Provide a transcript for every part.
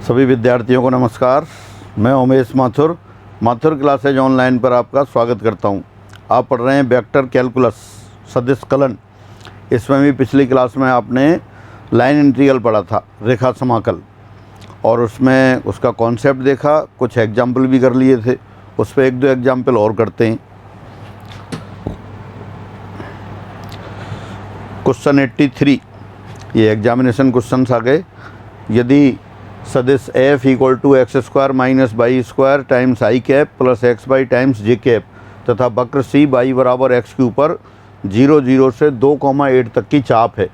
सभी विद्यार्थियों को नमस्कार। मैं उमेश माथुर क्लासेज ऑनलाइन पर आपका स्वागत करता हूं। आप पढ़ रहे हैं वेक्टर कैलकुलस सदिश कलन। इसमें भी पिछली क्लास में आपने लाइन इंटीग्रल पढ़ा था, रेखा समाकल, और उसमें उसका कॉन्सेप्ट देखा, कुछ एग्जाम्पल भी कर लिए थे। उस पर एक दो एग्जाम्पल और करते हैं। क्वेश्चन 83, ये एग्जामिनेशन क्वेश्चन आ गए। यदि सदिश f equal to x square minus y square times i cap plus x y times j cap तथा वक्र सी बाई बराबर एक्स के ऊपर 0 0 से 2,8 तक की चाप है,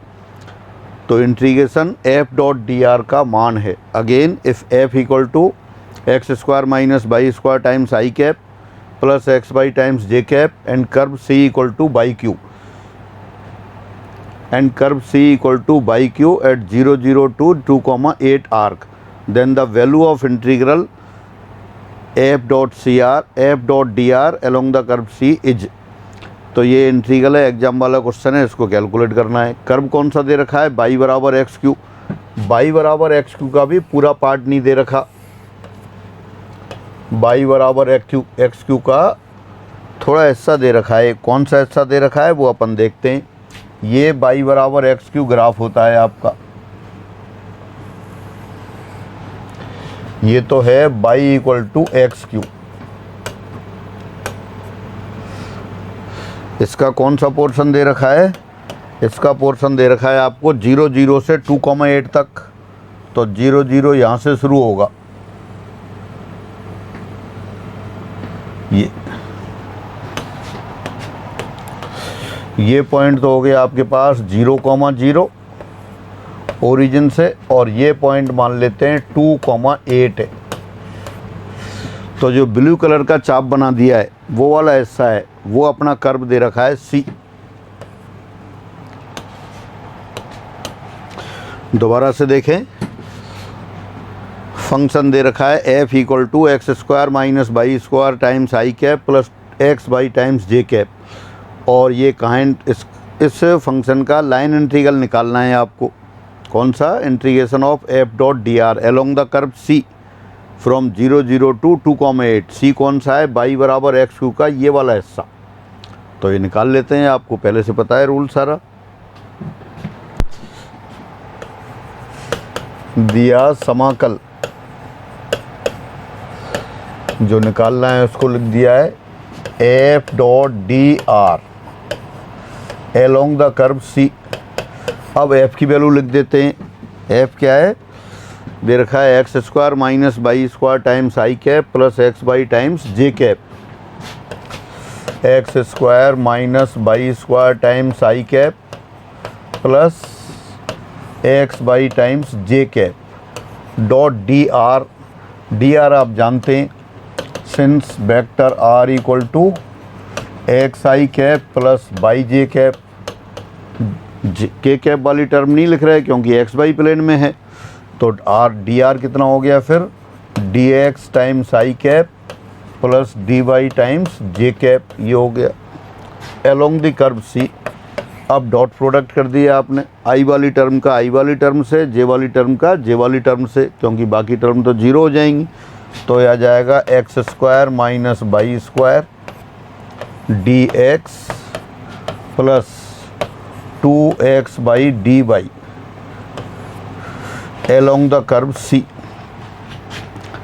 तो integration f dot d r का मान है। Again if f equal to x square minus y square times i cap plus x y times j cap and curve c equal to y q and curve C equal to by Q at 0 0 to 2,8 arc, then the value of integral f dot dr along the curve C is। तो ये integral है, exam वाला question है, इसको calculate करना है। Curve कौन सा दे रखा है? बाई बराबर एक्स क्यू। बाई बराबर एक्स क्यू का भी पूरा पार्ट नहीं दे रखा। बाई बराबर एक्स क्यू का थोड़ा हिस्सा दे रखा है। कौन सा हिस्सा दे रखा है वो अपन देखते हैं। ये बाई बराबर एक्स क्यू ग्राफ होता है आपका। ये तो है y equal to x cube. इसका कौन सा पोर्शन दे रखा है? इसका पोर्शन दे रखा है आपको 0 0 से 2,8 तक। तो 0 0 यहाँ से शुरू होगा। ये पॉइंट तो हो गया आपके पास 0,0 ओरिजिन से, और ये पॉइंट मान लेते हैं 2,8 है। तो जो ब्लू कलर का चाप बना दिया है वो वाला हिस्सा है, वो अपना कर्व दे रखा है C। दोबारा से देखें, फंक्शन दे रखा है f equal to x square minus y square times i cap plus x y times j cap, और ये काइंड इस फंक्शन का लाइन इंटीग्रल निकालना है आपको। कौन सा? Integration of f dot d r along the curve C from 0 0 to 2,8। C कौन सा है? बाई बराबर एक्स क्यू का ये वाला हिस्सा। तो ये निकाल लेते हैं, आपको पहले से पता है रूल सारा। दिया समाकल जो निकालना है उसको लिख दिया है f dot d r along the curve C। अब f की वैल्यू लिख देते हैं। f क्या है? दे रखा है x square minus y square times i cap plus x y times j cap. X square minus y square times i cap plus x y times j cap dot d r. D r आप जानते हैं, since vector r equal to x i cap plus y j cap. के cap वाली term नहीं लिख रहे क्योंकि x by plane में है। तो डी आर कितना हो गया फिर? D x times i cap plus d y times j cap, ये हो गया एलोंग द कर्व C। अब डॉट प्रोडक्ट कर दिया आपने, आई वाली टर्म का आई वाली टर्म से, जे वाली टर्म का जे वाली टर्म से, क्योंकि बाकी टर्म तो 0 हो जाएंगी। तो यह आ जाएगा x square minus y square d x plus 2x y d y along the curve C।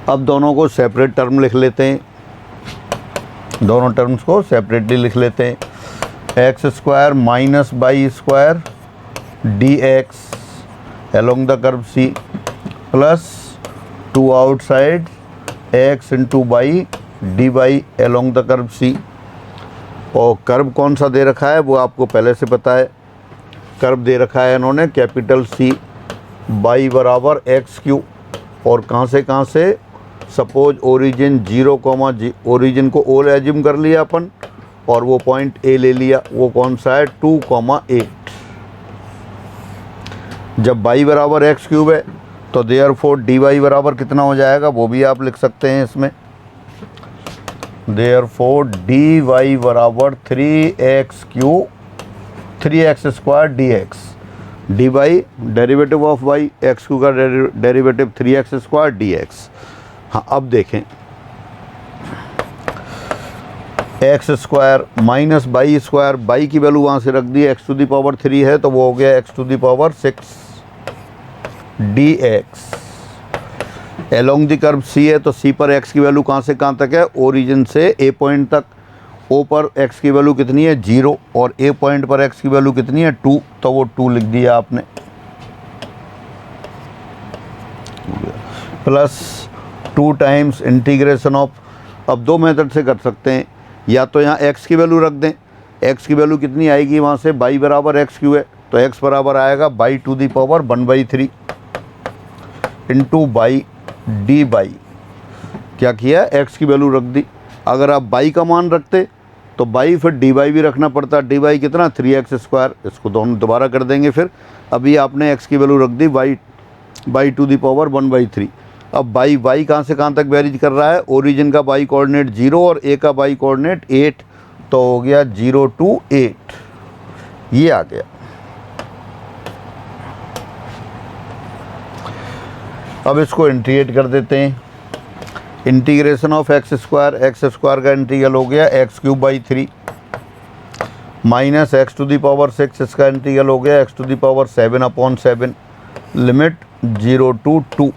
अब दोनों को सेपरेट टर्म लिख लेते हैं, दोनों टर्म्स को सेपरेटली लिख लेते हैं। X square minus y square d x along the curve C plus 2 outside x into y d y along the curve C। और कर्व कौन सा दे रखा है वो आपको पहले से पता है। कर्व दे रखा है इन्होंने कैपिटल C बाई बराबर एक्स क्यू, और कहाँ से सपोज ओरिजिन 0, ओरिजिन को O एज्यूम कर लिया अपन, और वो पॉइंट A ले लिया। वो कौन सा है? 2,8। जब बाई बराबर एक्स क्यूब है तो देयरफॉर डी वाई बराबर कितना हो जाएगा वो भी आप लिख सकते हैं इसमें। देयरफॉर डी वाई बराबर 3x square d x. D y derivative of y, x cube का डेरिवेटिव 3x² dx। हाँ अब देखें, x square minus y square, y की वैल्यू वहाँ से रख दी, x⁻³ है तो वो हो गया x⁻6 dx। Along the curve C है तो C पर x की वैल्यू कहाँ से कहाँ तक है, ओरिजिन से A पॉइंट तक। O पर x की वैल्यू कितनी है 0 और A पॉइंट पर x की वैल्यू कितनी है 2, तो वो 2 लिख दिया आपने, प्लस 2 टाइम्स इंटीग्रेशन ऑफ। अब दो मेथड से कर सकते हैं, या तो यहाँ x की वैल्यू रख दें, x की वैल्यू कितनी आएगी वहाँ से, बाई बराबर x³ है तो x बराबर आएगा बाई⁻⁴ इंटू बाई डी बाई, क्या किया x की वैल्यू रख दी। अगर आप बाई का मान रखते तो बाई फिर डी बाई भी रखना पड़ता, डी बाई कितना 3x², इसको दोनों दोबारा कर देंगे फिर। अभी आपने x की वैल्यू रख दी बाई⁻⁴। अब बाई कहाँ से कहाँ तक वेरीज कर रहा है, ओरिजिन का बाई कोऑर्डिनेट 0 और ए का बाई कोऑर्डिनेट 8, तो हो गया 0 to 8, ये आ गया। अब इसको इंटीग्रेट कर देते हैं, इंटीग्रेशन ऑफ x² का इंटीग्रल हो गया x³ 3 माइनस x⁻⁶, इसका इंटीग्रल हो गया x⁻7/7, limit 0 to 2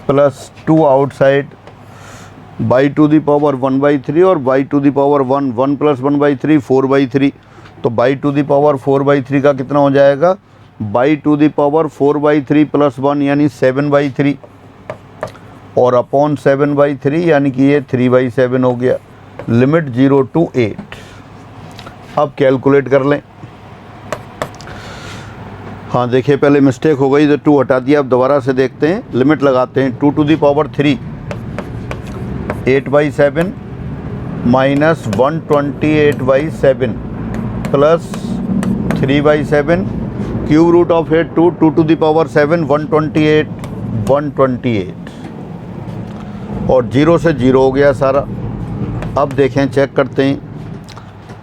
plus 2 outside बाई⁻⁴ और बाई⁻1 1 प्लस 1/3 4/3, तो बाई⁻⁴/3 का कितना हो जाएगा, बाई⁻⁴/3 प्लस 1 यानी 7/3 और अपॉन 7/3 यानी कि ये 3/7 हो गया, लिमिट 0 to 8। अब कैलकुलेट कर लें। हाँ देखिए पहले मिस्टेक हो गई तो 2 हटा दिया, अब दोबारा से देखते हैं, लिमिट लगाते हैं। 2⁻3 8/7 minus 128/7 plus 3/7, cube root of 8 2⁻7 128 और 0 से 0 हो गया सारा। अब देखें चेक करते हैं,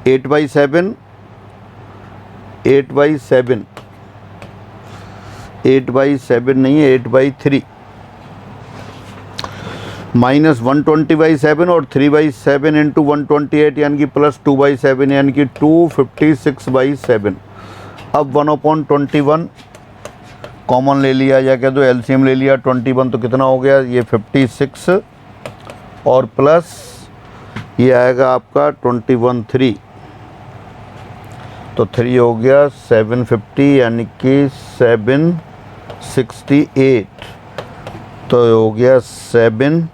8/7 नहीं है 8/3 माइनस 120/7 और 3/7 इंटू 128 यानी कि प्लस 2/7 यानी कि 256/7। अब 1/21 कॉमन ले लिया या कह दो एलसीएम ले लिया, 21 तो कितना हो गया, ये 56 और प्लस ये आएगा आपका 21 3, तो 3 हो गया 750 यानी कि 768, तो हो गया 7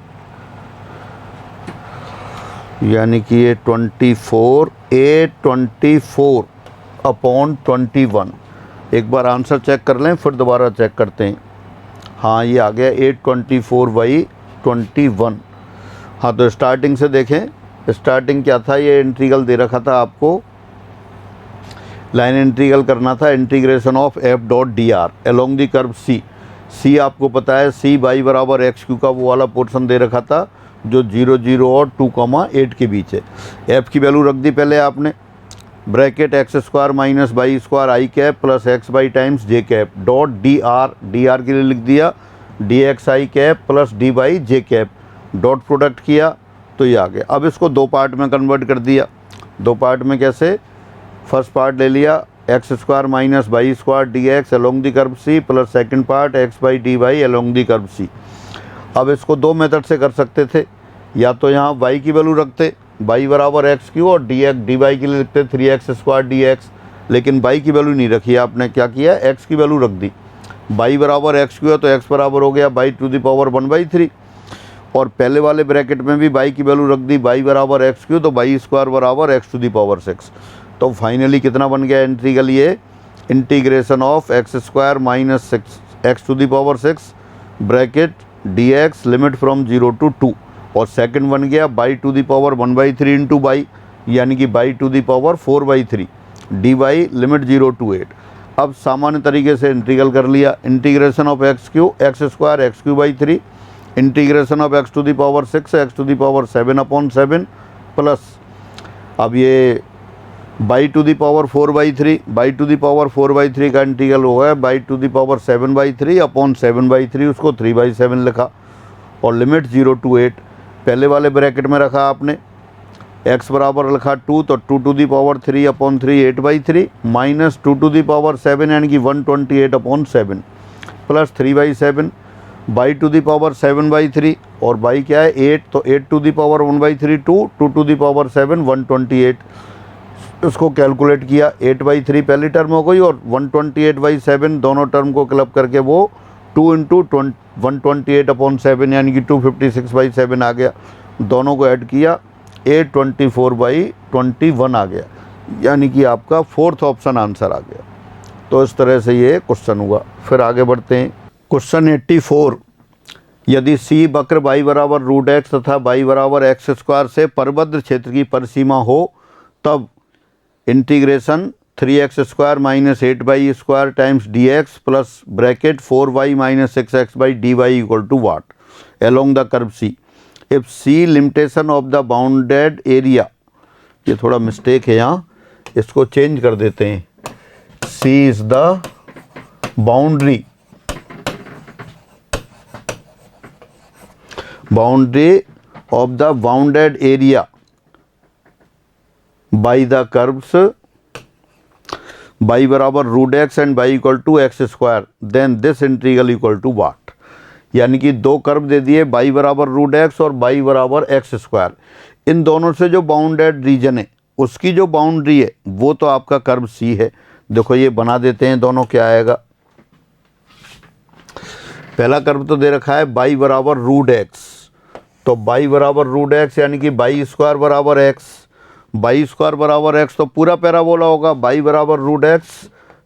यानी कि ये 24 824/21। एक बार आंसर चेक कर लें फिर दोबारा चेक करते हैं। हाँ ये आ गया 824/21। हाँ तो स्टार्टिंग से देखें, स्टार्टिंग क्या था, ये इंटीग्रल दे रखा था आपको, लाइन इंटीग्रल करना था, integration of f.dr along the curve C आपको पता है C बाई बराबर x³ का वो वाला पोर्शन दे रखा था जो 0 0 और 2,8 के बीच है। f की वैल्यू रख दी पहले आपने, bracket x² minus y square I cap plus x by times j cap dot dr के लिए लिख दिया dx I cap plus d by j cap, dot product किया तो ये आ गया। अब इसको दो पार्ट में कन्वर्ट कर दिया। दो पार्ट में कैसे, फर्स्ट पार्ट ले लिया x² minus y square dx along the curve C plus second part x by D by along the curve C। अब इसको दो मेथड से कर सकते थे, या तो यहाँ y की वैल्यू रखते y बराबर x³ और डी बाई के लिए लिखते 3x² dx, लेकिन y की वैल्यू नहीं रखी आपने, क्या किया x की वैल्यू रख दी। y बराबर x³ है तो x बराबर हो गया बाई⁻1/3 और पहले वाले ब्रैकेट में भी y की वैल्यू रख दी, y बराबर x³ तो y² बराबर x⁻6। तो फाइनली कितना बन गया इंटीग्रल, ये integration of x² minus x⁻6 bracket dx limit from 0 to 2 और सेकंड बन गया बाई⁻1/3 इंटू बाई यानी कि बाई⁻4/3 डी बाई लिमिट 0 to 8। अब सामान्य तरीके से इंटीग्रल कर लिया, integration of x² x³ integration of x⁻6 x⁻7/7 plus अब ये y to the power 4/3, y to the power 4/3 का इंटीग्रल हो गया y to the power 7/3 upon 7/3, उसको 3/7 लिखा और लिमिट 0 to 8 पहले वाले ब्रैकेट में रखा आपने। x बराबर लिखा 2 तो 2 to the power 3 upon 3 8/3 minus 2 to the power 7 यानी कि 128 upon 7 plus 3/7 y to the power 7/3 और बाई क्या है 8 तो 8 to the power 1/3 2 to the power 7 128। इसको कैलकुलेट किया 8/3 पहली टर्म हो गई और 128/7 दोनों टर्म को क्लब करके वो 2 इंटू 128 अपॉन 7 यानी कि 256/7 आ गया। दोनों को ऐड किया 824/21 आ गया यानी कि आपका फोर्थ ऑप्शन आंसर आ गया। तो इस तरह से ये क्वेश्चन हुआ। फिर आगे बढ़ते हैं। क्वेश्चन 84, यदि सी वक्र y बराबर √x तथा y बराबर x² से परिबद्ध क्षेत्र की परिसीमा हो तब integration 3x² minus 8y² times dx plus bracket 4y minus 6x/dy equal to what along the curve c if c limitation of the bounded area. ये थोड़ा मिस्टेक है यहाँ, इसको चेंज कर देते हैं। C is the boundary of the bounded area by the curves y बराबर √x and y equal to x², then this integral equal to what. यानी कि दो कर्व दे दिए y बराबर √x और y बराबर x²। इन दोनों से जो बाउंडेड रीजन है उसकी जो बाउंड्री है वो तो आपका कर्व सी है। देखो ये बना देते हैं दोनों, क्या आएगा। पहला कर्व तो दे रखा है y बराबर √x, तो y बराबर √x यानी कि y² बराबर x, y² बराबर x तो पूरा पैराबोला होगा। y बराबर √x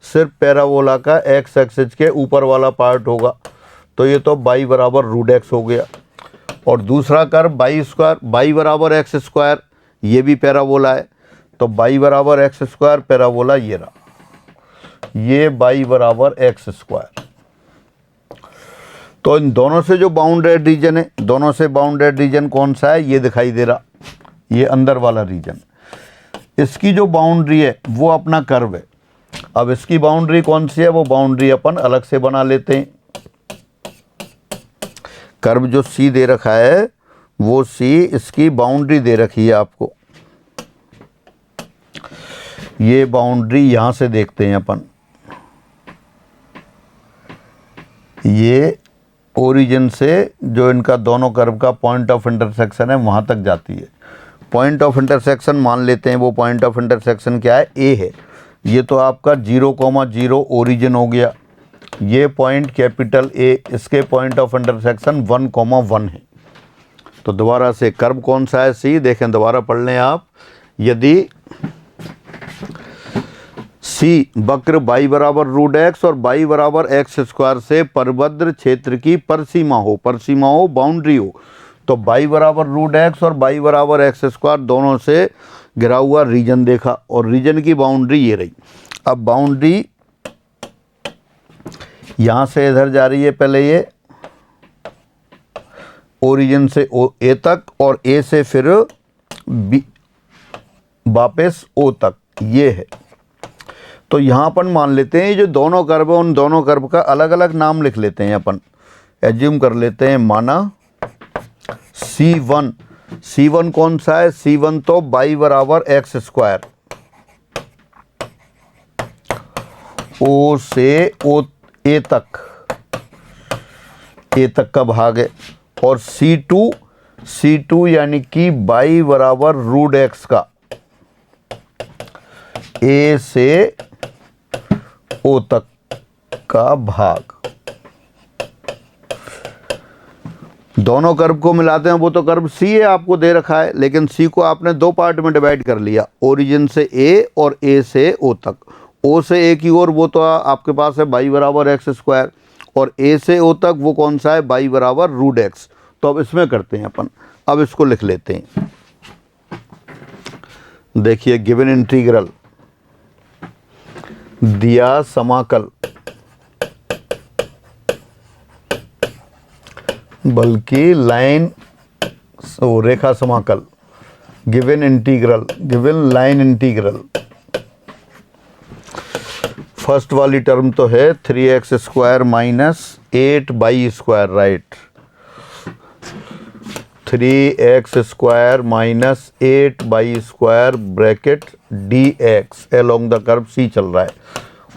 सिर्फ पैराबोला का x एक्सिस के ऊपर वाला पार्ट होगा, तो ये तो y बराबर √x हो गया। और दूसरा कर्व y बराबर x², ये भी पैराबोला है, तो y बराबर x² पैराबोला ये रहा, ये y बराबर x²। तो इन दोनों से जो बाउंडेड रीजन है, दोनों से बाउंडेड रीजन कौन सा है, ये दिखाई दे रहा, ये अंदर वाला रीजन। इसकी जो बाउंड्री है वो अपना कर्व है। अब इसकी बाउंड्री कौन सी है, वो बाउंड्री अपन अलग से बना लेते हैं। कर्व जो सी दे रखा है वो सी, इसकी बाउंड्री दे रखी है आपको। ये बाउंड्री यहां से देखते हैं अपन, ये ओरिजिन से जो इनका दोनों कर्व का पॉइंट ऑफ इंटरसेक्शन है वहाँ तक जाती है। पॉइंट ऑफ इंटरसेक्शन मान लेते हैं, वो पॉइंट ऑफ इंटरसेक्शन क्या है, ए है। ये तो आपका 0,0 ओरिजिन हो गया। ये पॉइंट कैपिटल ए, इसके पॉइंट ऑफ इंटरसेक्शन 1,1 है। तो दोबारा से कर्व कौन सा है, सी। देखें दोबारा पढ़ लें आप। यदि सी वक्र y बराबर √x और y बराबर x² से परिबद्ध क्षेत्र की परिसीमा हो, बाउंड्री हो, तो y बराबर √x और y बराबर x² दोनों से घिरा हुआ रीजन देखा और रीजन की बाउंड्री ये रही। अब बाउंड्री यहाँ से इधर जा रही है, पहले ये ओरिजिन से ए तक और ए से फिर बी वापस ओ तक, ये है। तो यहाँ अपन मान लेते हैं ये जो दोनों कर्व है उन दोनों कर्व का अलग अलग नाम लिख लेते हैं अपन। एज्यूम कर लेते हैं, माना C1 कौन सा है, C1 तो y बराबर x², ओ से ए तक का भाग है। और C2 यानी कि y बराबर √x का ए से ओ तक का भाग। दोनों कर्व को मिलाते हैं, वो तो कर्व सी है आपको दे रखा है, लेकिन सी को आपने दो पार्ट में डिवाइड कर लिया, ओरिजिन से ए और ए से ओ तक। ओ से ए की ओर वो तो आपके पास है y बराबर x² और ए से ओ तक वो कौन सा है, y बराबर √x। तो अब इसमें करते हैं अपन, अब इसको लिख लेते हैं। देखिए गिवन इंटीग्रल दिया समाकल, बल्कि लाइन रेखा समाकल, given integral, given line integral first वाली टर्म तो है 3x square minus 8y square, right. 3x square minus 8y square bracket dx along the curve C चल रहा है,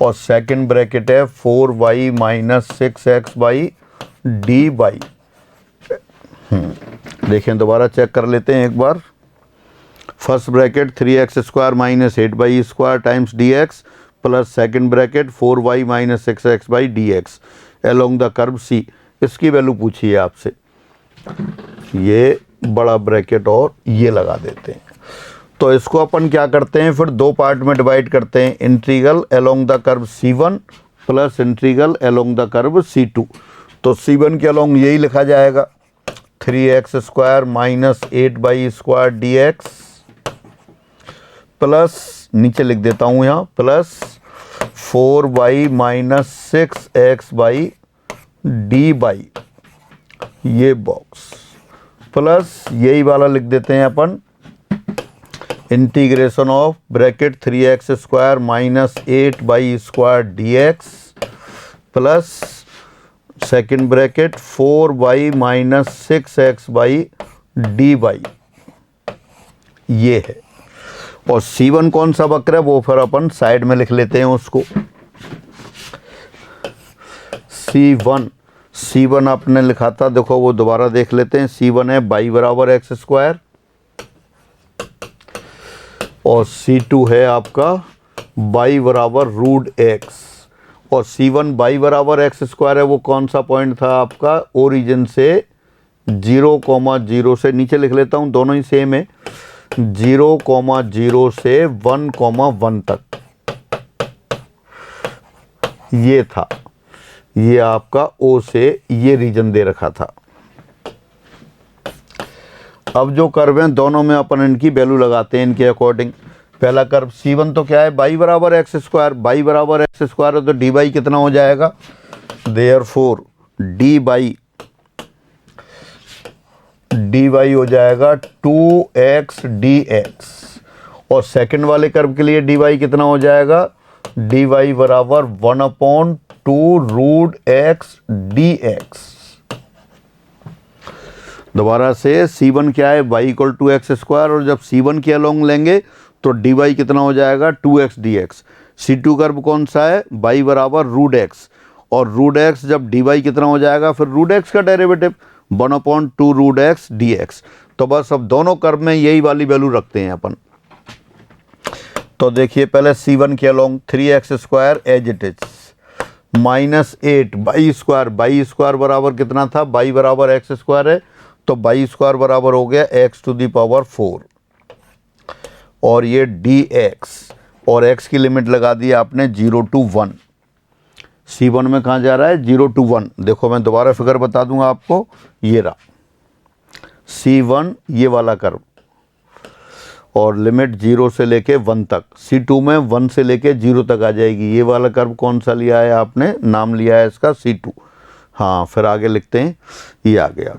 और सेकंड ब्रैकेट है 4y minus 6x by dy। देखें, दोबारा चेक कर लेते हैं एक बार। First bracket 3x square minus 8y square times dx plus second bracket 4y minus 6x by dx along the curve C। इसकी वैल्यू पूछी है आपसे, ये बड़ा ब्रैकेट और ये लगा देते हैं। तो इसको अपन क्या करते हैं, फिर दो पार्ट में डिवाइड करते हैं, integral along the curve C1 plus integral along the curve C2। तो C1 के अलोंग यही लिखा जाएगा 3x square minus 8y square dx plus, नीचे लिख देता हूँ यहाँ, plus 4y minus 6x by dy, ये बॉक्स, प्लस यही वाला लिख देते हैं अपन integration of bracket 3x square minus 8y square dx plus second bracket 4y minus 6x by dy, ये है। और C1 कौन सा वक्र है वो फिर अपन साइड में लिख लेते हैं उसको। C1 आपने लिखा था, देखो वो दोबारा देख लेते हैं। C1 है y बराबर एक्स स्क्वायर, और C2 है आपका y बराबर रूट x। और C1 y बराबर एक्स स्क्वायर है, वो कौन सा पॉइंट था आपका, ओरिजिन से 0,0 से, नीचे लिख लेता हूँ, दोनों ही सेम है, 0,0 से 1,1 तक ये था। ये आपका O से ये रीजन दे रखा था। अब जो कर्व हैं दोनों में अपन इनकी वैल्यू लगाते हैं इनके अकॉर्डिंग। पहला कर्व C1 तो क्या है, y बराबर एक्स स्क्वायर, y बराबर एक्स स्क्वायर है तो dy कितना हो जाएगा, देयरफॉर dy हो जाएगा 2x dx। और सेकंड वाले कर्व के लिए dy कितना हो जाएगा, dy बराबर 1/2 रूट x dx। दोबारा से C1 क्या है, y equal to x square, और जब C1 के अलोंग लेंगे तो dy कितना हो जाएगा 2x dx। C2 कर्व कौन सा है, y बराबर रूट x, और रूट x जब dy कितना हो जाएगा, फिर रूट x का डेरिवेटिव 1/2 रूट x dx। तो बस अब दोनों कर्व में यही वाली वैल्यू रखते हैं अपन। तो देखिए पहले C1 के along 3x square as it is minus 8 y square बराबर कितना था, y बराबर एक्स स्क्वायर है तो y स्क्वायर बराबर हो गया x टू दी पावर 4, और ये dx, और x की लिमिट लगा दी आपने 0 to 1। C1 में कहाँ जा रहा है, 0 to 1। देखो मैं दोबारा फिगर बता दूंगा आपको, ये रहा C1 ये वाला कर्व, और लिमिट 0 से लेके 1 तक। C2 में 1 से लेके 0 तक आ जाएगी। ये वाला कर्व कौन सा लिया है आपने, नाम लिया है इसका C2। हाँ, फिर आगे लिखते हैं, ये आ गया।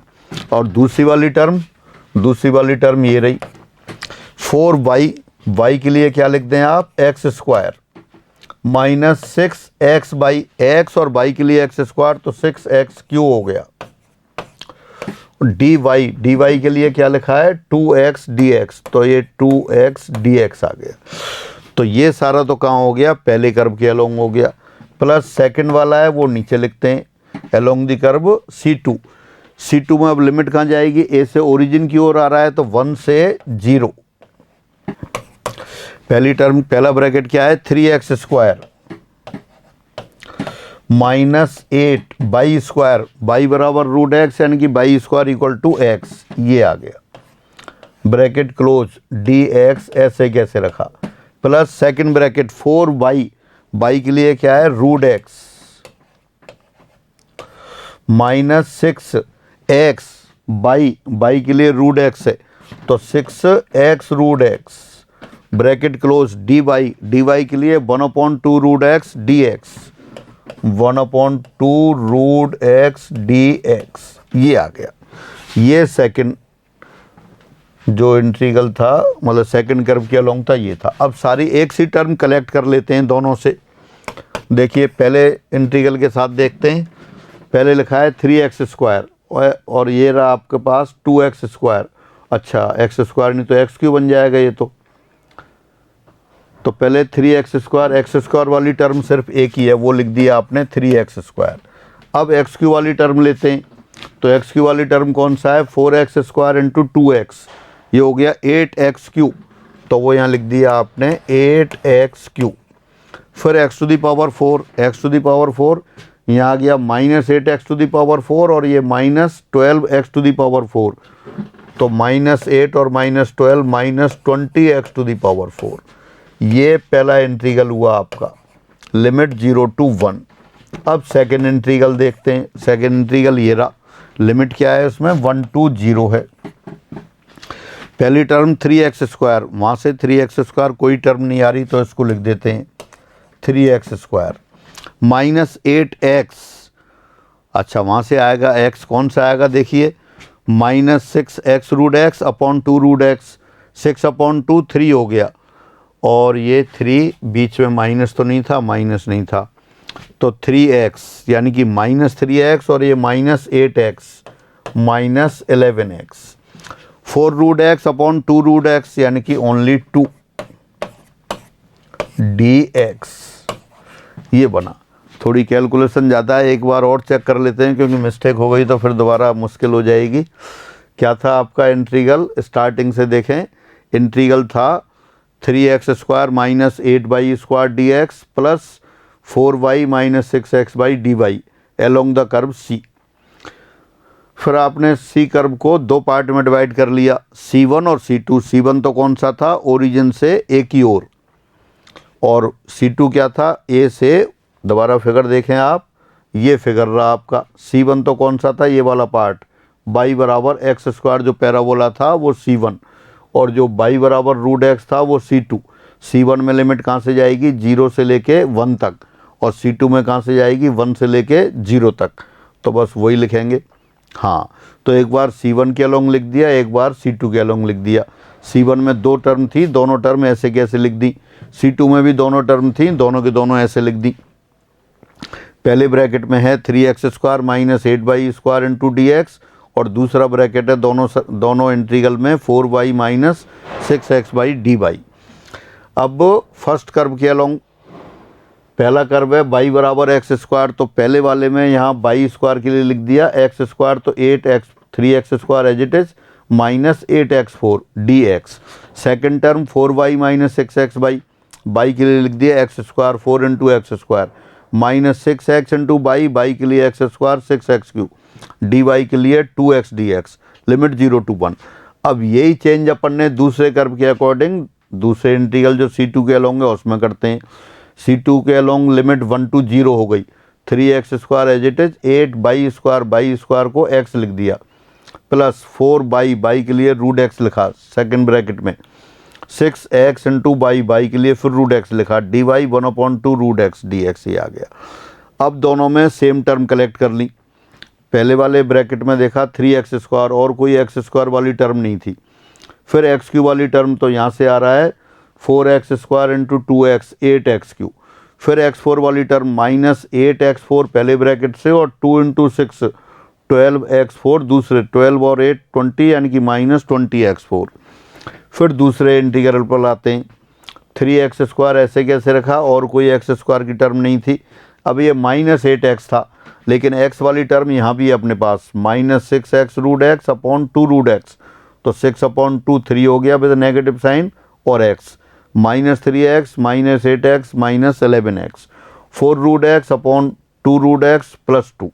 और दूसरी वाली टर्म ये रही 4y के लिए क्या लिख दें आप, x square minus 6x by x, और y के लिए एक्स स्क्वायर तो 6x क्यू हो गया। dy के लिए क्या लिखा है, 2x dx, तो ये 2x dx आ गया। तो ये सारा तो कहाँ हो गया, पहले कर्व के अलोंग हो गया, प्लस सेकंड वाला है वो नीचे लिखते हैं अलोंग दी कर्व C2 में अब लिमिट कहाँ जाएगी, a से ओरिजिन की ओर आ रहा है तो 1 से 0। पहली टर्म, पहला ब्रैकेट क्या है, 3x square minus 8 y square, y बराबर रूट x, यानी कि y square equal to x, ये आ गया। ब्रैकेट क्लोज, dx ऐसे कैसे रखा, प्लस सेकंड ब्रैकेट 4y के लिए क्या है, root x minus 6x by के लिए रूट x है तो 6x root x, bracket close, dy के लिए 1/2 root x dx, 1/2 root x dx, ये आ गया। ये सेकंड जो इंटीग्रल था, मतलब सेकंड कर्व के अलोंग था, ये था। अब सारी एक सी टर्म कलेक्ट कर लेते हैं दोनों से। देखिए पहले इंटीग्रल के साथ देखते हैं। पहले लिखा है 3x² और ये रहा आपके पास 2x²। अच्छा x² नहीं तो x³ बन जाएगा ये तो पहले 3x², x² वाली टर्म सिर्फ एक ही है, वो लिख दिया आपने 3x²। अब x³ वाली टर्म लेते हैं, तो x³ वाली टर्म कौन सा है, 4x² इंटू 2x, ये हो गया 8x³, तो वो यहाँ लिख दिया आपने 8x³। फिर x⁴, x⁴ यहाँ आ गया -8x⁴ और ये -12x⁴, तो -8 और -12 -20x⁴। ये पहला इंटीग्रल हुआ आपका, लिमिट 0 to 1। अब सेकेंड इंटीग्रल देखते हैं। सेकेंड इंटीग्रल ये रहा, लिमिट क्या है उसमें, 1 to 0 है। पहली टर्म 3x², वहाँ से 3x² कोई टर्म नहीं आ रही तो इसको लिख देते हैं 3x² -8x, अच्छा वहाँ से आएगा x, कौन सा आएगा देखिए, -6x√x अपॉन 2√x, 6/2 3 हो गया, और ये 3 बीच में माइनस तो नहीं था, माइनस नहीं था, तो 3x यानी कि -3x और ये -8x -11x, 4√x upon 2√x यानी कि ओनली 2 dx, ये बना। थोड़ी कैलकुलेशन ज़्यादा है, एक बार और चेक कर लेते हैं क्योंकि मिस्टेक हो गई तो फिर दोबारा मुश्किल हो जाएगी। क्या था आपका इंटीग्रल, स्टार्टिंग से देखें। इंटीग्रल था 3x² -8y² dx plus 4y -6x dy along the curve C। फिर आपने C कर्व को दो पार्ट में डिवाइड कर लिया, C1 और C2। C1 तो कौन सा था, ओरिजिन से A की ओर, और C2 क्या था, A से, दोबारा फिगर देखें आप, ये फिगर रहा आपका। C1 तो कौन सा था, ये वाला पार्ट, y = x² जो पैराबोला था वो C1, और जो y = √x था वो C2। C1 में लिमिट कहाँ से जाएगी, 0 से लेके 1 तक, और C2 में कहाँ से जाएगी, 1 से लेके 0 तक, तो बस वही लिखेंगे। हाँ, तो एक बार C1 के अलोंग लिख दिया, एक बार C2 के अलोंग लिख दिया। C1 में दो टर्म थी, दोनों टर्म ऐसे कैसे लिख दी। C2 में भी दोनों टर्म थी, दोनों के दोनों ऐसे लिख दी। पहले ब्रैकेट में है 3x² -8y² इंटू dx, और दूसरा ब्रैकेट है दोनों इंटीग्रल में 4y -6x dy। अब फर्स्ट कर्व के अलोंग, पहला कर्व है y = x², तो पहले वाले में यहाँ y² के लिए लिख दिया x², तो 3x² as it is -8x4 dx। Second term 4y -6x y के लिए लिख दिया x², 4 into x² -6x into y के लिए x² 6x³ dy के लिए 2x dx, लिमिट 0 to 1। अब यही चेंज अपन ने दूसरे कर्व के अकॉर्डिंग दूसरे इंटीग्रल जो C2 के अलोंग है उसमें करते हैं। C2 के अलोंग लिमिट 1 to 0 हो गई, 3x² as it is, 8y² को x लिख दिया, प्लस 4y के लिए √x लिखा सेकेंड ब्रैकेट में, 6x इंटू y के लिए फिर √x लिखा, dy 1/2 √x dx, ये आ गया। अब दोनों में सेम टर्म कलेक्ट कर ली। पहले वाले ब्रैकेट में देखा 3x² और कोई x² वाली टर्म नहीं थी। फिर x³ वाली टर्म तो यहाँ से आ रहा है 4x² इंटू 2x 8x³। फिर x4 वाली टर्म -8x4 पहले ब्रैकेट से, और 2 इंटू 6 12x4 दूसरे, 12 और 8 20 यानी कि -20x4। फिर दूसरे इंटीग्रल पर लाते हैं, 3x² ऐसे कैसे रखा, और कोई x² की टर्म नहीं थी। अब ये -8x था, लेकिन x वाली टर्म यहाँ भी है अपने पास, -6x√x अपॉन 2√x, तो 6/2 3 हो गया विद नेगेटिव साइन, और x -3x -8x -11x, 4√x upon 2√x plus 2,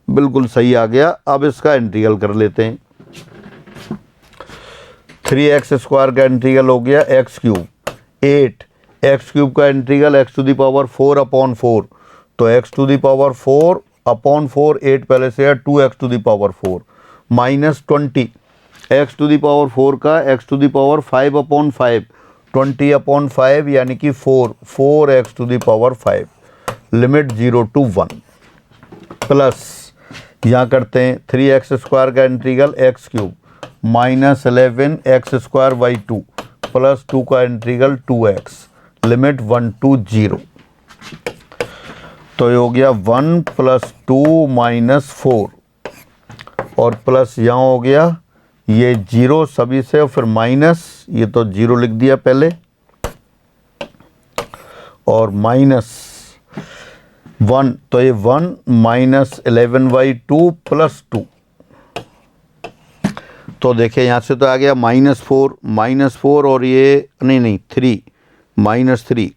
बिल्कुल सही आ गया। अब इसका इंटीग्रल कर लेते हैं। 3x² का इंटीग्रल हो गया x³, 8x³ का इंटीग्रल x⁴/4, तो x⁴/4, 8 पहले से है 2x⁴, -20 x⁴ का x⁵/5, 20/5 यानी कि 4x⁵, लिमिट 0 to 1, प्लस यहाँ करते हैं 3x² का इंटीग्रल x³ -11x² प्लस 2 का इंटीग्रल 2x, लिमिट 1 to 0। तो ये हो गया 1 + 2 - 4 और प्लस यहाँ हो गया ये 0 सभी से और फिर माइनस, ये तो 0 लिख दिया पहले, और -1, तो ये 1 - 11/2 + 2। तो देखिए यहाँ से तो आ गया -4 और ये नहीं 3 -3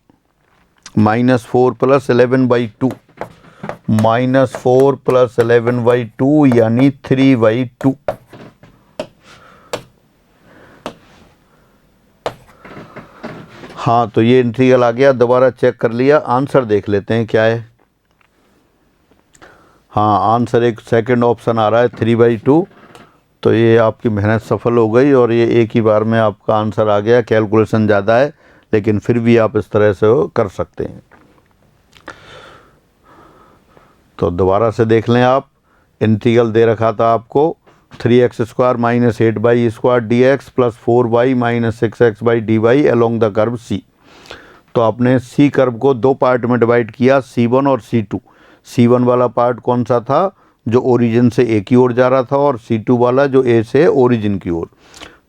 -4 + 11/2 -4 + 11/2 यानी 3/2। हाँ, तो ये इंटीग्रल आ गया। दोबारा चेक कर लिया, आंसर देख लेते हैं क्या है। हाँ, आंसर एक सेकंड ऑप्शन आ रहा है 3/2। तो ये आपकी मेहनत सफल हो गई और ये एक ही बार में आपका आंसर आ गया। कैलकुलेशन ज़्यादा है लेकिन फिर भी आप इस तरह से कर सकते हैं। तो दोबारा से देख लें आप, इंटीग्रल दे रखा था आपको 3x² - 8y² dx + 4y - 6x dy along the curve C। तो आपने C कर्व को दो पार्ट में डिवाइड किया, C1 और C2। C1 वाला पार्ट कौन सा था, जो ओरिजिन से A की ओर जा रहा था, और C2 वाला जो A से ओरिजिन की ओर।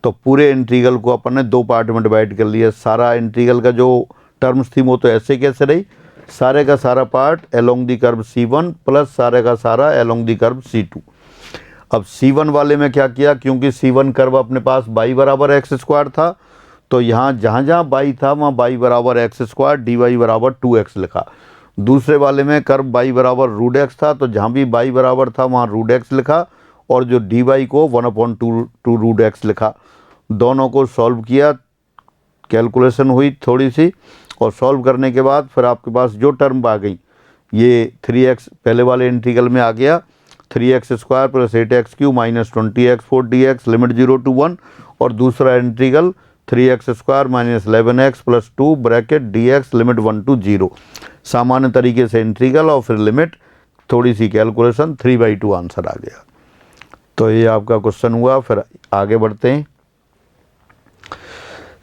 तो पूरे इंटीग्रल को अपन ने दो पार्ट में डिवाइड कर लिया। सारा इंटीग्रल का जो टर्म्स थी वो तो ऐसे कैसे रही, सारे का सारा part along the curve C1 plus सारे का सारा अलोंग दी कर्व C2। अब C1 वाले में क्या किया, क्योंकि C1 कर्व अपने पास y = x² था, तो यहाँ जहाँ जहाँ y था वहाँ y = x² dy = 2x लिखा। दूसरे वाले में कर्व y = √x था, तो जहाँ भी y बराबर था वहाँ √x लिखा, और जो dy को 1/2 √x लिखा। दोनों को सॉल्व किया, कैलकुलेशन हुई थोड़ी सी, और सॉल्व करने के बाद फिर आपके पास जो टर्म आ गई, ये 3x पहले वाले इंटीग्रल में आ गया, 3x² + 8x³ - 20x4 dx limit 0 to 1, और दूसरा integral 3x² - 11x + 2 bracket dx limit 1 to 0। सामान्य तरीके से इंटीग्रल और फिर लिमिट, थोड़ी सी कैलकुलेशन, 3/2 आंसर आ गया। तो ये आपका क्वेश्चन हुआ। फिर आगे बढ़ते हैं।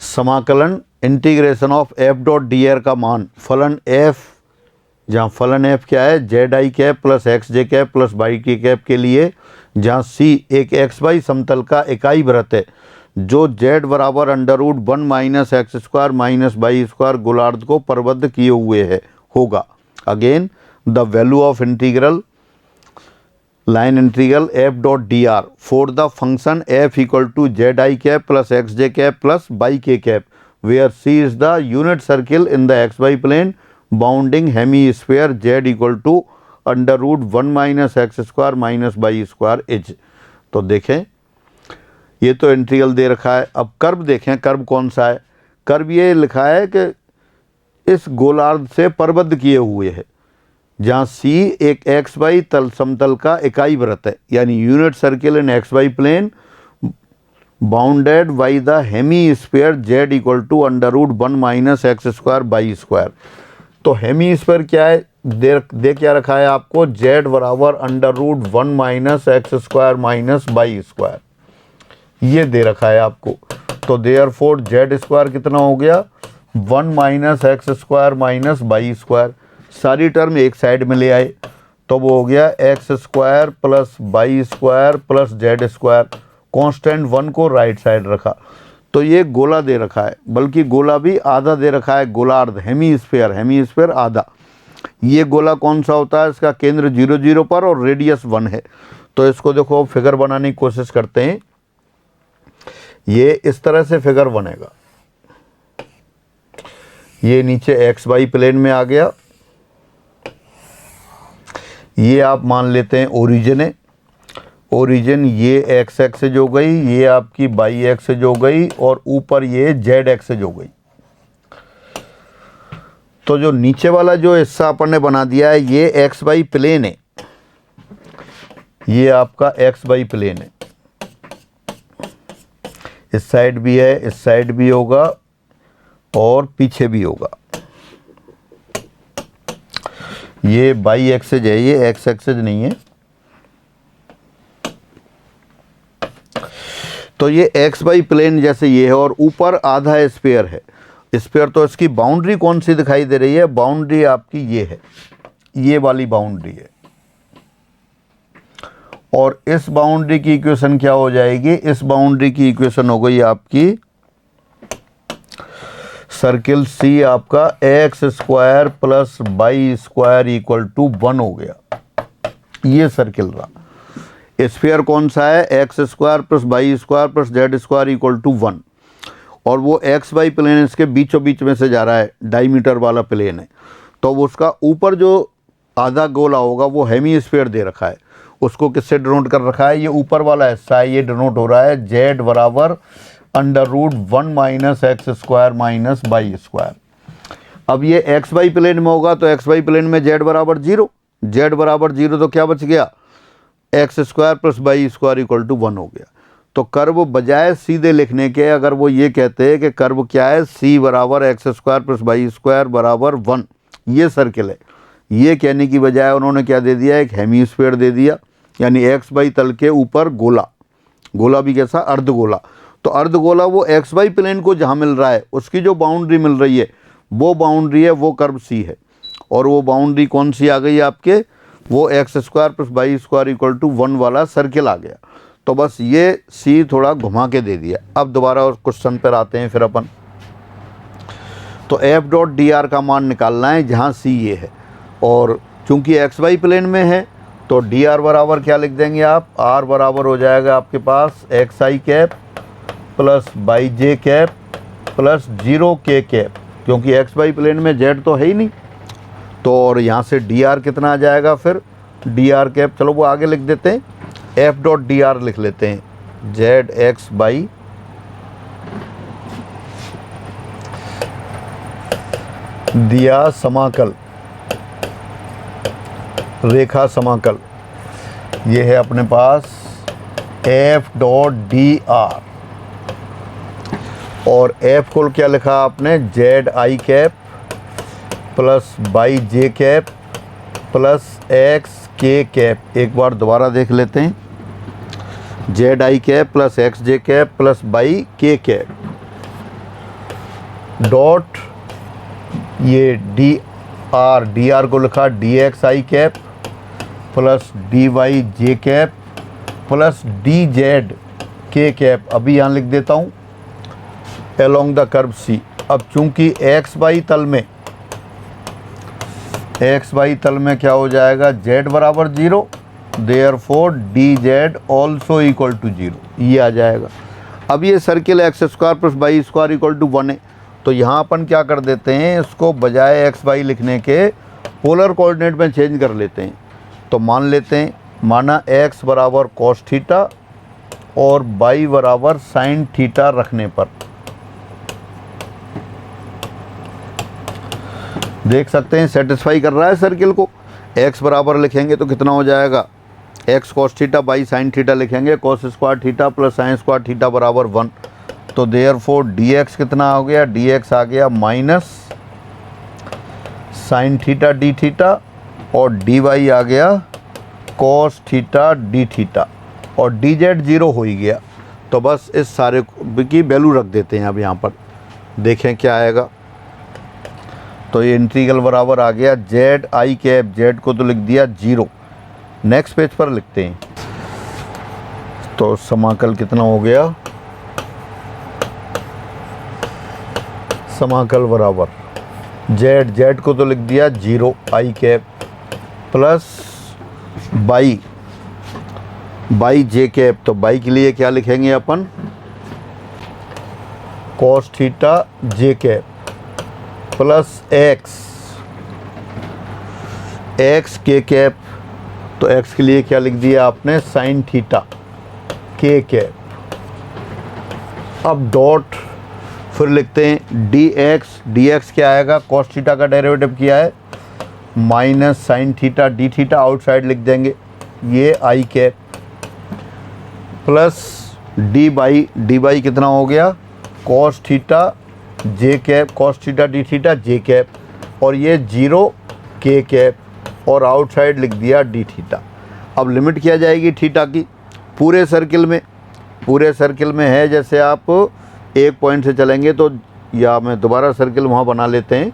समाकलन इंटीग्रेशन ऑफ f.dr का मान फलन f, जहाँ फलन f क्या है, zi + xj + yk के लिए, जहाँ c एक xy समतल का इकाई वृत्त है जो z बराबर √1 - x² - y² गोलार्ध को परिबद्ध किए हुए है होगा। Again the value of integral line integral f.dr for the function f = zi + xj + yk, where c is the unit circle in the xy plane bounding hemisphere z = √1 - x² - y² h। तो देखें, ये तो integral दे रखा है। अब curve देखें, curve कौन सा है, कर्व ये लिखा है कि इस गोलार्ध से परिबद्ध किए हुए है, जहाँ C एक XY तल समतल का इकाई वृत्त है, यानी unit circle in XY plane bounded by the hemisphere z = √1 - x² y²। तो हेमीस्फीयर क्या है, दे क्या रखा है आपको, z बराबर √1 - x² - y², ये दे रखा है आपको। तो देयरफॉर z² कितना हो गया, 1 - x² - y²। सारी टर्म एक साइड में ले आए, तो वो हो गया x² + y² + z²। कांस्टेंट 1 को राइट साइड रखा। तो ये गोला दे रखा है, बल्कि गोला भी आधा दे रखा है, गोलार्ध हेमीस्फीयर आधा। ये गोला कौन सा होता है, इसका केंद्र 0 0 पर और रेडियस 1 है। तो इसको देखो, फिगर बनाने की कोशिश करते हैं। ये इस तरह से फिगर बनेगा, ये नीचे XY प्लेन में आ गया, ये आप मान लेते हैं ओरिजिन है। ओरिजिन ये x एक्सिस हो गई, ये आपकी y एक्सिस हो गई, और ऊपर ये z एक्सिस हो गई। तो जो नीचे वाला जो हिस्सा अपन ने बना दिया है, ये XY प्लेन है, ये आपका XY प्लेन है। इस साइड भी है, इस साइड भी होगा और पीछे भी होगा। ये y एक्सिस है, ये x एक्सिस नहीं है। तो ये XY प्लेन जैसे ये है, और ऊपर आधा स्फीयर है। स्फीयर तो इसकी बाउंड्री कौन सी दिखाई दे रही है, बाउंड्री आपकी ये है, ये वाली बाउंड्री है, और इस बाउंड्री की इक्वेशन क्या हो जाएगी, इस बाउंड्री की इक्वेशन हो गई आपकी सर्किल सी आपका x square plus y square equal to 1 हो गया। ये सर्किल रहा। स्फीयर कौन सा है, x square plus y square plus z square equal to 1, और वो एक्स वाई प्लेन इसके बीचों बीच में से जा रहा है, डायमीटर वाला प्लेन है। तो उसका ऊपर जो आधा गोला होगा वो हेमीस्फीयर दे रखा है, उसको किससे डिनोट कर रखा है, ये ऊपर वाला हिस्सा है, ये डिनोट हो रहा है जेड बराबर √1 minus x square minus y square. अब ये एक्स वाई प्लेन में होगा तो एक्स वाई प्लेन में जेड बराबर 0, जेड बराबर 0 तो क्या बच गया, x square plus y square equal to 1 हो गया। तो कर्व बजाय सीधे लिखने के अगर वो ये कहते हैं कि कर्व क्या है, सी बराबर x square plus y square बराबर 1, ये सर्किल है, ये कहने की बजाय उन्होंने क्या दे दिया, एक हेमीस्फीयर दे दिया, यानी एक्स वाई तल के ऊपर गोला, गोला भी कैसा, अर्धगोला। तो अर्धगोला वो एक्स वाई प्लेन को जहाँ मिल रहा है उसकी जो बाउंड्री मिल रही है वो बाउंड्री है, वो कर्व सी है, और वो बाउंड्री कौन सी आ गई आपके, वो x square plus y square equal to 1 वाला सर्किल आ गया। तो बस ये सी थोड़ा घुमा के दे दिया। अब दोबारा उस क्वेश्चन पर आते हैं फिर अपन। तो एफ डॉट डी आर का मान निकालना है जहाँ सी ये है, और चूंकि एक्स वाई प्लेन में है तो डी आर बराबर क्या लिख देंगे आप, आर बराबर हो जाएगा आपके पास x i cap plus y j cap plus 0 k cap, क्योंकि एक्स वाई प्लेन में जेड तो है ही नहीं। तो और यहाँ से डी आर कितना आ जाएगा, फिर डी आर कैप, चलो वो आगे लिख देते हैं, एफ डॉट डी आर लिख लेते हैं, जेड एक्स बाई दिया समाकल, रेखा समाकल, ये है अपने पास एफ डॉट डी आर, और एफ को क्या लिखा आपने, Z I cap plus y j cap plus x k cap. एक बार दोबारा देख लेते हैं, Z I cap plus x J cap plus by के कैप डॉट ये डी आर को लिखा D x i cap plus d Y J cap plus D Z के कैप। अभी यहाँ लिख देता हूँ एलोंग द कर्व सी। अब चूंकि एक्स वाई तल में क्या हो जाएगा, जेड बराबर 0, therefore d z also equal to 0, ये आ जाएगा। अब ये circle x square plus y square equal to 1 है, तो यहाँ अपन क्या कर देते हैं, इसको बजाय एक्स वाई लिखने के पोलर कोऑर्डिनेट में चेंज कर लेते हैं। तो मान लेते हैं, माना एक्स बराबर कॉस थीटा और वाई बराबर साइन थीटा रखने पर देख सकते हैं सेटिस्फाई कर रहा है सर्किल को। एक्स बराबर लिखेंगे तो कितना हो जाएगा, x cos theta y sine theta लिखेंगे, cos square theta plus sine square theta बराबर 1। तो देयरफॉर डी एक्स कितना हो गया, डी एक्स आ गया minus sine theta d theta, और डी वाई आ गया कॉस थीटा डी थीटा, और डी जेड 0 हो ही गया। तो बस इस सारे की वैल्यू रख देते हैं। अब यहाँ पर देखें क्या आएगा, तो ये इंटीग्रल बराबर आ गया जेड आई कैप, जेड को तो लिख दिया 0। नेक्स्ट पेज पर लिखते हैं, तो समाकल कितना हो गया, समाकल बराबर जेड को तो लिख दिया 0 i cap plus y j cap. तो बाई के लिए क्या लिखेंगे अपन, cos theta j cap plus x k cap. तो एक्स के लिए क्या लिख दिया आपने, साइन थीटा के कैप। अब डॉट फिर लिखते हैं डी एक्स क्या आएगा, कॉस थीटा का डेरिवेटिव किया है, minus sine theta d theta outside लिख देंगे, ये i cap plus d y कितना हो गया, cos theta j cap, cos theta d theta j cap, और ये 0 के कैप, और आउटसाइड लिख दिया डी थीटा। अब लिमिट किया जाएगी थीटा की पूरे सर्किल में है, जैसे आप एक पॉइंट से चलेंगे तो, या मैं दोबारा सर्किल वहाँ बना लेते हैं,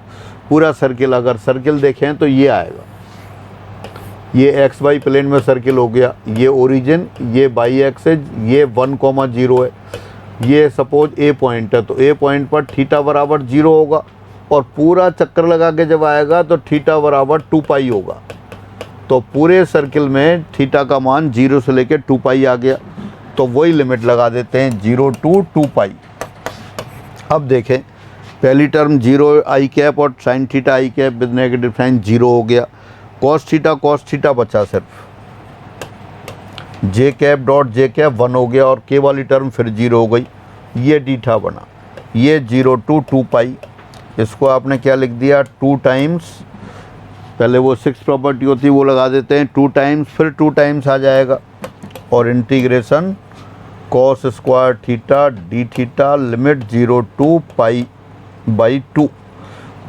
पूरा सर्किल अगर सर्किल देखें तो ये आएगा, ये एक्स वाई प्लेन में सर्किल हो गया, ये ओरिजिन, ये बाई एक्सेज, ये 1,0 है, ये सपोज ए पॉइंट है, तो ए पॉइंट पर थीटा बराबर 0 होगा और पूरा चक्कर लगा के जब आएगा तो थीटा बराबर 2 पाई होगा। तो पूरे सर्किल में थीटा का मान 0 से लेकर 2 पाई आ गया, तो वही लिमिट लगा देते हैं 0 to 2 पाई। अब देखें, पहली टर्म 0 आई कैप और sine theta i cap with negative sine 0 हो गया, कॉस थीटा बचा सिर्फ, j cap dot j cap 1 हो गया और के वाली टर्म फिर 0 हो गई, ये डीठा बना, ये 0 to 2 पाई। इसको आपने क्या लिख दिया, 2 टाइम्स, पहले वो 6 प्रॉपर्टी होती है वो लगा देते हैं, 2 टाइम्स, फिर 2 टाइम्स आ जाएगा और integration cos square theta d theta limit 0 to pi by 2।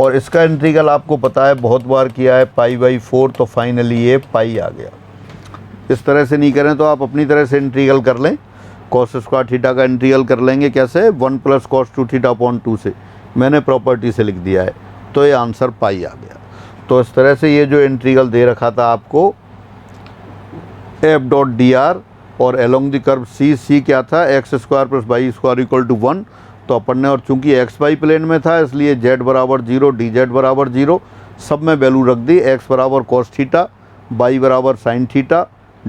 और इसका इंटीग्रल आपको पता है, बहुत बार किया है, π/4, तो फाइनली ये पाई आ गया। इस तरह से नहीं करें तो आप अपनी तरह से इंटीग्रल कर लें, कॉस स्क्वायर थीटा का इंटीग्रल कर लेंगे, कैसे, 1 + cos 2 थीटा अपॉन 2 से, मैंने प्रॉपर्टी से लिख दिया है, तो ये आंसर पाई आ गया। तो इस तरह से ये जो इंटीग्रल दे रखा था आपको f.dr और अलोंग द कर्व सी क्या था, x² + y² = 1, तो अपन ने, और चूंकि एक्स वाई प्लेन में था इसलिए z बराबर 0, dz बराबर 0, सब में वैल्यू रख दी, x बराबर कॉस थीटा, y बराबर साइन थीटा,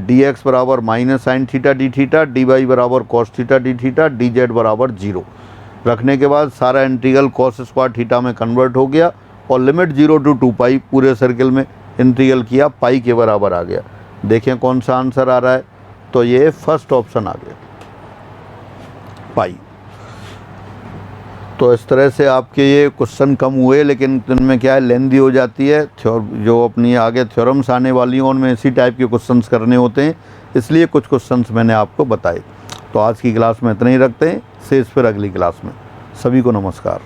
dx बराबर minus sine theta d theta, dy बराबर cos theta d theta, dz बराबर 0 रखने के बाद सारा इंटीग्रल कॉस स्क्वायर थीटा में कन्वर्ट हो गया और लिमिट 0 to 2 पाई पूरे सर्किल में इंटीग्रल किया, पाई के बराबर आ गया। देखें कौन सा आंसर आ रहा है, तो ये फर्स्ट ऑप्शन आ गया, पाई। तो इस तरह से आपके ये क्वेश्चन कम हुए, लेकिन इनमें क्या है, लेंदी हो जाती है, जो अपनी आगे थ्योरम्स आने वाली हैं उनमें इसी टाइप के क्वेश्चंस करने होते हैं, इसलिए कुछ क्वेश्चंस मैंने आपको बताए। तो आज की क्लास में इतना ही रखते हैं, शेष फिर अगली क्लास में। सभी को नमस्कार।